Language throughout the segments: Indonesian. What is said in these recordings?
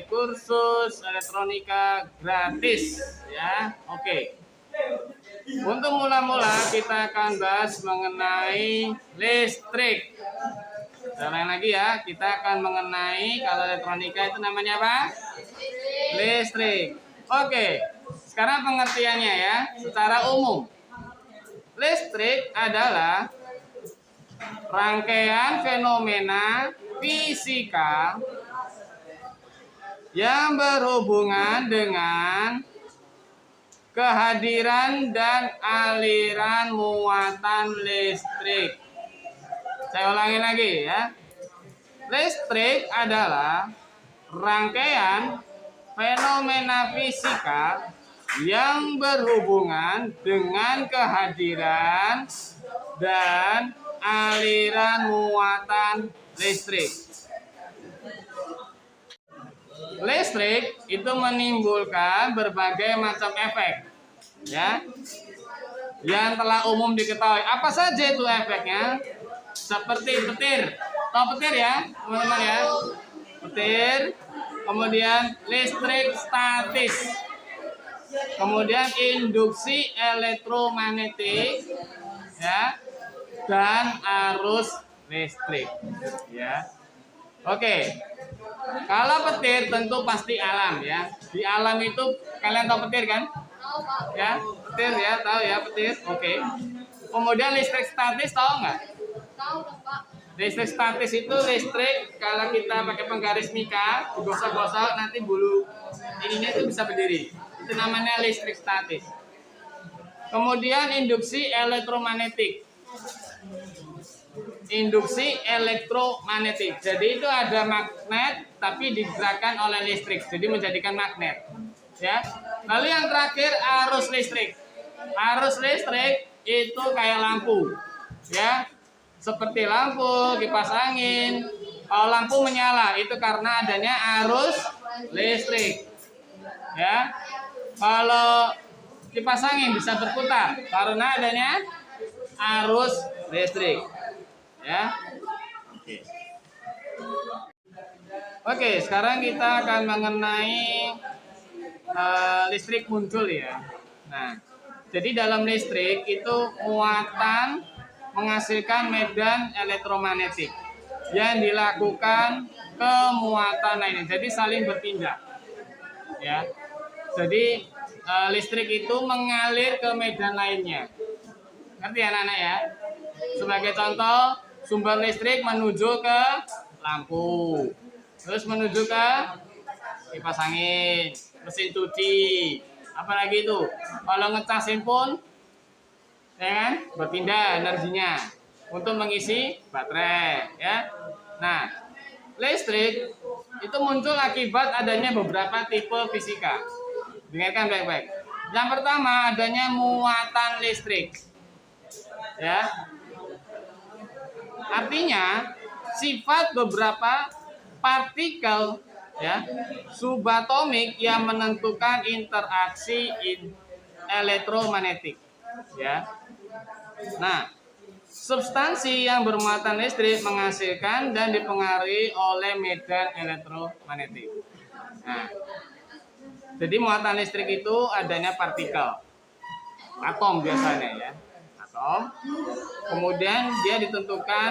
kursus elektronika gratis ya. Oke. Untuk mula-mula kita akan bahas mengenai listrik. Ulang lagi ya, kita akan mengenai kalau elektronika itu namanya apa? Listrik. Oke. Sekarang pengertiannya ya, secara umum. Listrik adalah rangkaian fenomena fisika yang berhubungan dengan kehadiran dan aliran muatan listrik. Saya ulangi lagi ya. Listrik adalah rangkaian fenomena fisika yang berhubungan dengan kehadiran dan aliran muatan listrik. Listrik itu menimbulkan berbagai macam efek, ya, yang telah umum diketahui. Apa saja itu efeknya? Seperti petir, tahu petir ya, teman-teman ya, petir. Kemudian listrik statis, kemudian induksi elektromagnetik, ya, dan arus listrik, ya. Oke. Kalau petir tentu pasti alam ya. Di alam itu kalian tahu petir kan? Ya, petir ya, tahu ya petir. Oke. Kemudian listrik statis tahu nggak? Tahu dong, Pak. Listrik statis itu listrik kalau kita pakai penggaris mika, digosok-gosok nanti bulu ininya itu bisa berdiri. Itu namanya listrik statis. Kemudian induksi elektromagnetik. Induksi elektromagnetik. Jadi itu ada magnet tapi digerakkan oleh listrik. Jadi menjadikan magnet. Ya. Lalu yang terakhir arus listrik. Arus listrik itu kayak lampu. Ya. Seperti lampu, kipas angin. Kalau lampu menyala itu karena adanya arus listrik. Ya. Kalau kipas angin bisa berputar karena adanya arus listrik. Ya. Oke, sekarang kita akan mengenai listrik muncul ya. Nah, jadi dalam listrik itu muatan menghasilkan medan elektromagnetik yang dilakukan ke muatan lainnya. Jadi saling berpindah. Ya. Jadi listrik itu mengalir ke medan lainnya. Ngerti ya anak-anak ya? Sebagai contoh, sumber listrik menuju ke lampu, terus menuju ke kipas angin, mesin cuci, apalagi itu. Kalau ngecasin pun, ya kan, berpindah energinya untuk mengisi baterai, ya. Nah, listrik itu muncul akibat adanya beberapa tipe fisika. Dengarkan baik-baik. Yang pertama adanya muatan listrik, ya. Artinya sifat beberapa partikel ya subatomik yang menentukan interaksi elektromagnetik ya. Nah, substansi yang bermuatan listrik menghasilkan dan dipengaruhi oleh medan elektromagnetik. Nah, jadi muatan listrik itu adanya partikel, atom biasanya ya. Kemudian dia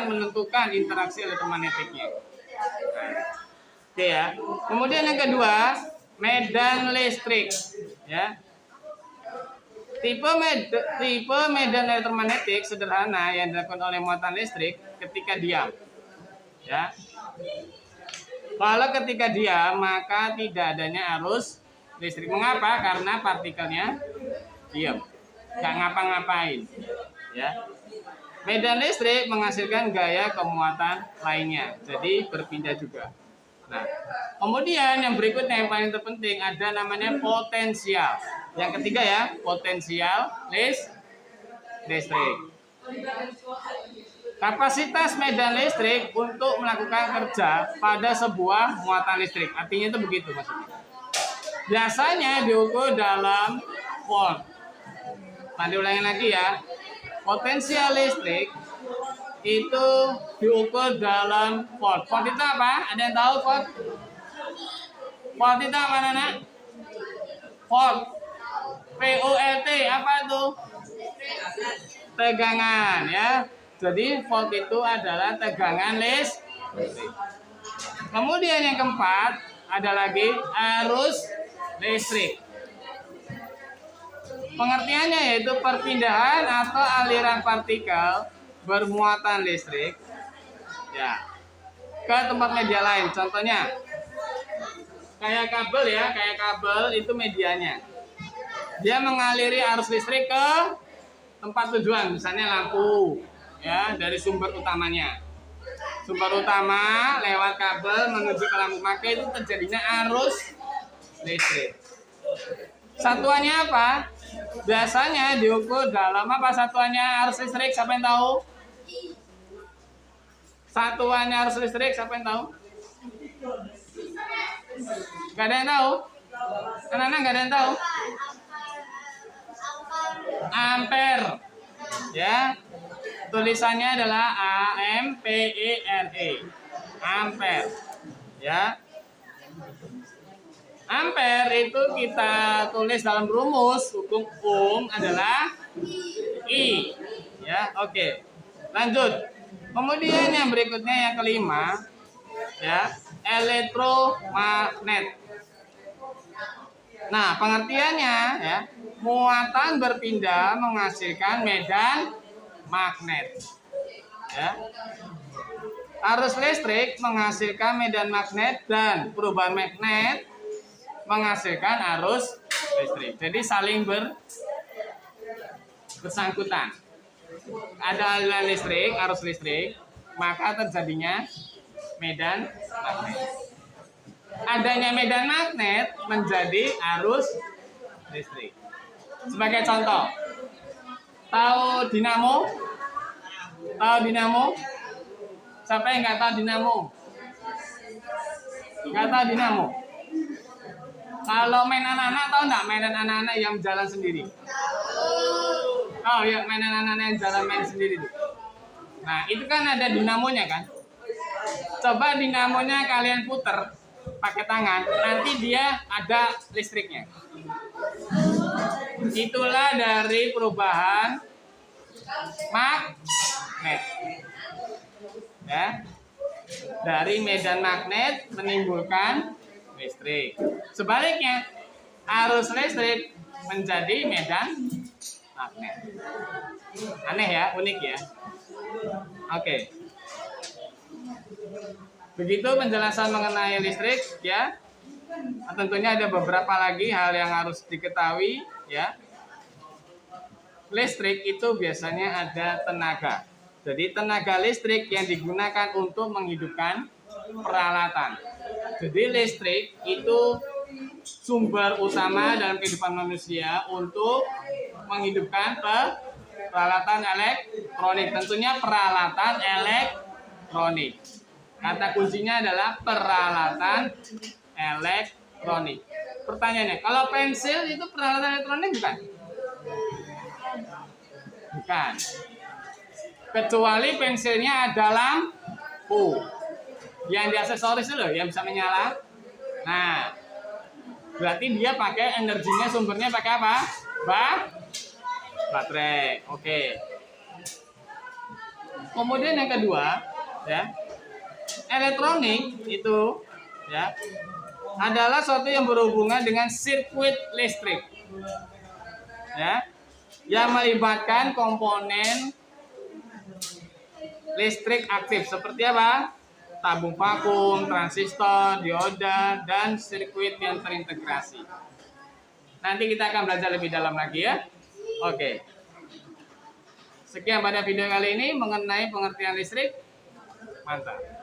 menentukan interaksi elektromagnetiknya. Nah, oke ya. Kemudian yang kedua, medan listrik ya. Tipe medan elektromagnetik sederhana yang dilakukan oleh muatan listrik ketika diam. Ya. Kalau ketika diam maka tidak adanya arus listrik. Mengapa? Karena partikelnya diam, nggak ngapa-ngapain. Ya. Medan listrik menghasilkan gaya kemuatan lainnya, jadi berpindah juga. Nah, kemudian yang berikutnya yang paling terpenting ada namanya potensial. Yang ketiga ya, potensial listrik. Kapasitas medan listrik untuk melakukan kerja pada sebuah muatan listrik. Artinya itu begitu maksudnya. Biasanya diukur dalam volt. Nanti ulangin lagi ya. Potensial listrik itu diukur dalam volt. Volt itu apa? Ada yang tahu volt? Volt itu apa Nana? Volt. VOLT apa itu? Tegangan ya. Jadi volt itu adalah tegangan listrik. Kemudian yang keempat ada lagi arus listrik. Pengertiannya yaitu perpindahan atau aliran partikel bermuatan listrik ya ke tempat media lain. Contohnya kayak kabel ya, kayak kabel itu medianya. Dia mengaliri arus listrik ke tempat tujuan, misalnya lampu ya, dari sumber utamanya. Sumber utama lewat kabel menuju ke lampu, maka itu terjadinya arus listrik. Satuannya apa? Biasanya diukur dalam apa satuannya arus listrik? Siapa yang tahu? Satuannya arus listrik siapa yang tahu? Gak ada yang tahu? Anak-anak gak ada yang tahu? Ampere. Ya. Tulisannya adalah AMPERE. Ampere. Ya. Ampere itu kita tulis dalam rumus hukum Ohm adalah I. Ya, oke. Lanjut. Kemudian yang berikutnya yang kelima, ya, elektromagnet. Nah, pengertiannya ya, muatan berpindah menghasilkan medan magnet. Ya. Arus listrik menghasilkan medan magnet dan perubahan magnet menghasilkan arus listrik. Jadi saling bersangkutan. Ada aliran listrik, arus listrik, maka terjadinya medan magnet. Adanya medan magnet menjadi arus listrik. Sebagai contoh, tahu dinamo? Tahu dinamo? Siapa yang nggak tahu dinamo? Nggak tahu dinamo? Kalau main anak-anak, tahu nggak mainan anak-anak yang jalan sendiri? Oh ya, mainan anak-anak yang jalan main sendiri itu. Nah, itu kan ada dinamonya kan? Coba dinamonya kalian puter pakai tangan, nanti dia ada listriknya. Itulah dari perubahan magnet. Ya. Dari medan magnet menimbulkan listrik. Sebaliknya, arus listrik menjadi medan magnet. Aneh ya, unik ya. Oke. Begitu penjelasan mengenai listrik ya. Tentunya ada beberapa lagi hal yang harus diketahui ya. Listrik itu biasanya ada tenaga. Jadi tenaga listrik yang digunakan untuk menghidupkan peralatan. Jadi listrik itu sumber utama dalam kehidupan manusia untuk menghidupkan peralatan elektronik. Tentunya peralatan elektronik. Kata kuncinya adalah peralatan elektronik. Pertanyaannya, kalau pensil itu peralatan elektronik bukan? Bukan. Kecuali pensilnya ada lampu. Yang di aksesoris itu loh, yang bisa menyala. Nah, berarti dia pakai energinya, sumbernya pakai apa? Baterai. Oke. Kemudian yang kedua, ya, elektronik itu, ya, adalah sesuatu yang berhubungan dengan sirkuit listrik, ya, yang melibatkan komponen listrik aktif seperti apa? Tabung vakum, transistor, dioda, dan sirkuit yang terintegrasi. Nanti kita akan belajar lebih dalam lagi ya. Oke. Sekian pada video kali ini mengenai pengertian listrik. Mantap.